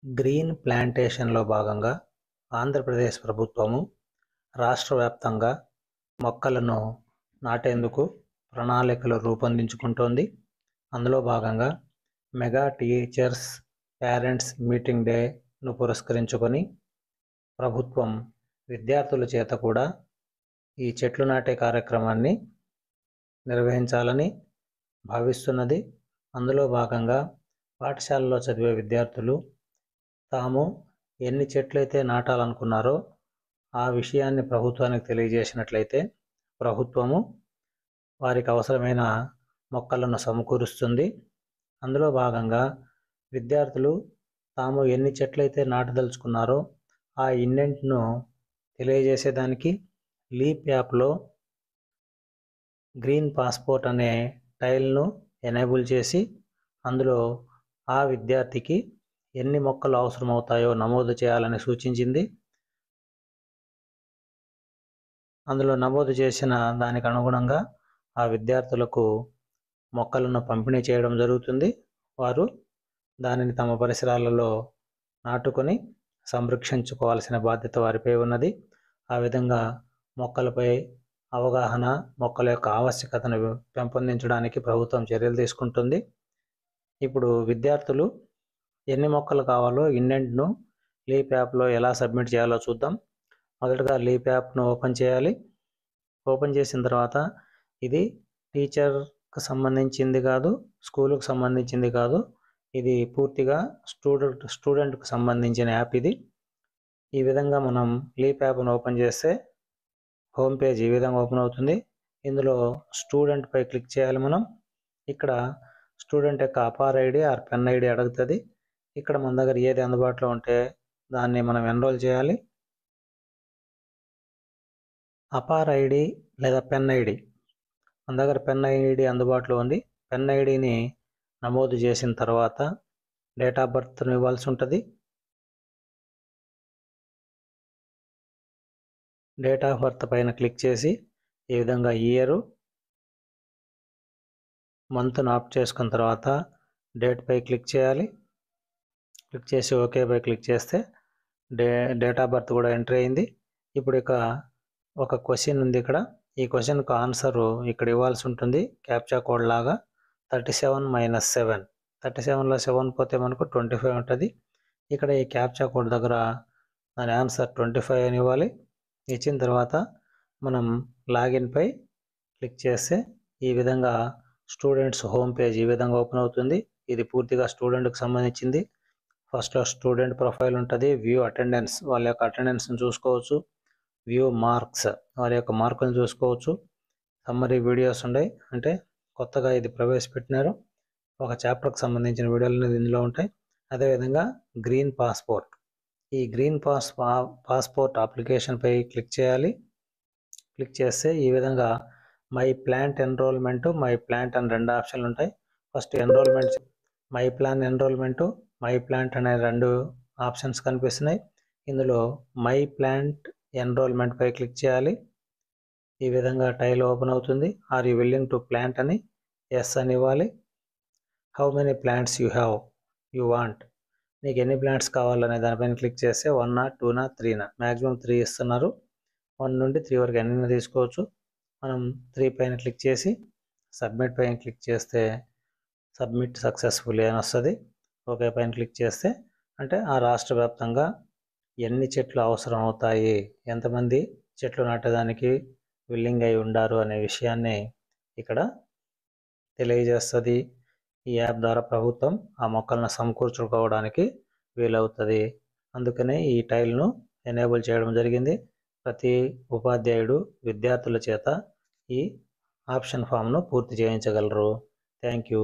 Green ప్లాంటేషన్లో భాగంగా ఆంధ్రప్రదేశ్ ప్రభుత్వము రాష్ట్ర వ్యాప్తంగా మొక్కలను నాటేందుకు ప్రణాళికలు రూపొందించుకుంటోంది. అందులో భాగంగా మెగా టీచర్స్ పేరెంట్స్ మీటింగ్ డేను పురస్కరించుకొని ప్రభుత్వం విద్యార్థుల చేత కూడా ఈ చెట్లు నాటే కార్యక్రమాన్ని నిర్వహించాలని భావిస్తున్నది. అందులో భాగంగా పాఠశాలలో చదివే విద్యార్థులు తాము ఎన్ని చెట్లయితే నాటాలనుకున్నారో ఆ విషయాన్ని ప్రభుత్వానికి తెలియజేసినట్లయితే ప్రభుత్వము వారికి అవసరమైన మొక్కలను సమకూరుస్తుంది. అందులో భాగంగా విద్యార్థులు తాము ఎన్ని చెట్లయితే నాటదలుచుకున్నారో ఆ ఇండెంట్ను తెలియజేసేదానికి లీప్ యాప్లో గ్రీన్ పాస్పోర్ట్ అనే టైల్ను ఎనేబుల్ చేసి అందులో ఆ విద్యార్థికి ఎన్ని మొక్కలు అవసరమవుతాయో నమోదు చేయాలని సూచించింది. అందులో నమోదు చేసిన దానికి అనుగుణంగా ఆ విద్యార్థులకు మొక్కలను పంపిణీ చేయడం జరుగుతుంది. వారు దానిని తమ పరిసరాలలో నాటుకొని సంరక్షించుకోవాల్సిన బాధ్యత వారిపై ఉన్నది. ఆ విధంగా మొక్కలపై అవగాహన, మొక్కల యొక్క ఆవశ్యకతను పెంపొందించడానికి ప్రభుత్వం చర్యలు తీసుకుంటుంది. ఇప్పుడు విద్యార్థులు ఎన్ని మొక్కలు కావాలో ఇండెంట్ను లీప్ యాప్లో ఎలా సబ్మిట్ చేయాలో చూద్దాం. మొదటగా లీప్ యాప్ను ఓపెన్ చేయాలి. ఓపెన్ చేసిన తర్వాత ఇది టీచర్కి సంబంధించింది కాదు, స్కూలుకు సంబంధించింది కాదు, ఇది పూర్తిగా స్టూడెంట్కి సంబంధించిన యాప్ ఇది. ఈ విధంగా మనం లీప్ యాప్ను ఓపెన్ చేస్తే హోమ్ పేజ్ ఈ విధంగా ఓపెన్ అవుతుంది. ఇందులో స్టూడెంట్ పై క్లిక్ చేయాలి. మనం ఇక్కడ స్టూడెంట్ యొక్క APAAR ID or PEN ID అడుగుతుంది. ఇక్కడ మన దగ్గర ఏది అందుబాటులో ఉంటే దాన్ని మనం ఎన్రోల్ చేయాలి. అపార్ ఐడి లేదా పెన్ ఐడి, మన దగ్గర పెన్ ఐడి అందుబాటులో ఉంది. పెన్ ఐడిని నమోదు చేసిన తర్వాత డేట్ ఆఫ్ బర్త్ను ఇవ్వాల్సి ఉంటుంది. డేట్ ఆఫ్ బర్త్ పైన క్లిక్ చేసి ఈ విధంగా ఇయరు, మంత్ను ఆఫ్ చేసుకున్న తర్వాత డేట్ పై క్లిక్ చేయాలి. క్లిక్ చేసి ఓకే పై క్లిక్ చేస్తే డేట్ ఆఫ్ బర్త్ కూడా ఎంట్రీ అయింది. ఇప్పుడు ఒక క్వశ్చన్ ఉంది ఇక్కడ. ఈ క్వశ్చన్కు ఆన్సరు ఇక్కడ ఇవ్వాల్సి ఉంటుంది క్యాప్చా కోడ్ లాగా. 37 - 7, 37లో 7 పోతే మనకు 25 ఉంటుంది. ఇక్కడ ఈ క్యాప్చా కోడ్ దగ్గర దాని ఆన్సర్ 25 అని ఇవ్వాలి. ఇచ్చిన తర్వాత మనం లాగిన్ పై క్లిక్ చేస్తే ఈ విధంగా స్టూడెంట్స్ హోమ్ పేజ్ ఈ విధంగా ఓపెన్ అవుతుంది. ఇది పూర్తిగా స్టూడెంట్కి సంబంధించింది. ఫస్ట్లో స్టూడెంట్ ప్రొఫైల్ ఉంటుంది, వ్యూ అటెండెన్స్, వాళ్ళ యొక్క అటెండెన్స్ని చూసుకోవచ్చు, వ్యూ మార్క్స్, వారి యొక్క మార్కులను చూసుకోవచ్చు, సమ్మరీ వీడియోస్ ఉన్నాయి, అంటే కొత్తగా ఇది ప్రవేశపెట్టినారు, ఒక చాప్టర్కి సంబంధించిన వీడియోలు అనేది ఇందులో ఉంటాయి. అదేవిధంగా గ్రీన్ పాస్పోర్ట్, ఈ గ్రీన్ పాస్పోర్ట్ అప్లికేషన్పై క్లిక్ చేయాలి. క్లిక్ చేస్తే ఈ విధంగా my plant enrolment, my plant అని 2 ఆప్షన్లు ఉంటాయి. First enrolment, my plan enrolment, my plant అనే 2 ఆప్షన్స్ కనిపిస్తున్నాయి. ఇందులో మై ప్లాంట్ ఎన్రోల్మెంట్ పై క్లిక్ చేయాలి. ఈ విధంగా టైల్ ఓపెన్ అవుతుంది. Are you willing to plant అని ఎస్ అని ఇవ్వాలి. How many plants you want, నీకు ఎన్ని ప్లాంట్స్ కావాలనే దానిపైన క్లిక్ చేస్తే 1 2 3 మ్యాక్సిమం 3 ఇస్తున్నారు. 1 నుండి 3 వరకు ఎన్ని తీసుకోవచ్చు. మనం 3 పైన క్లిక్ చేసి సబ్మిట్ పైన క్లిక్ చేస్తే సబ్మిట్ సక్సెస్ఫుల్ అని వస్తుంది. ఓకే పైన క్లిక్ చేస్తే అంటే ఆ రాష్ట్ర వ్యాప్తంగా ఎన్ని చెట్లు అవసరం అవుతాయి, ఎంతమంది చెట్లు నాటడానికి విల్లింగ్ అయి ఉండారు అనే విషయాన్ని ఇక్కడ తెలియజేస్తుంది. ఈ యాప్ ద్వారా ప్రభుత్వం ఆ మొక్కలను సమకూర్చుకోవడానికి వీలవుతుంది. అందుకనే ఈ టైల్ను ఎనేబుల్ చేయడం జరిగింది. ప్రతి ఉపాధ్యాయుడు విద్యార్థుల చేత ఈ ఆప్షన్ ఫామ్ను పూర్తి చేయించగలరు. Thank you.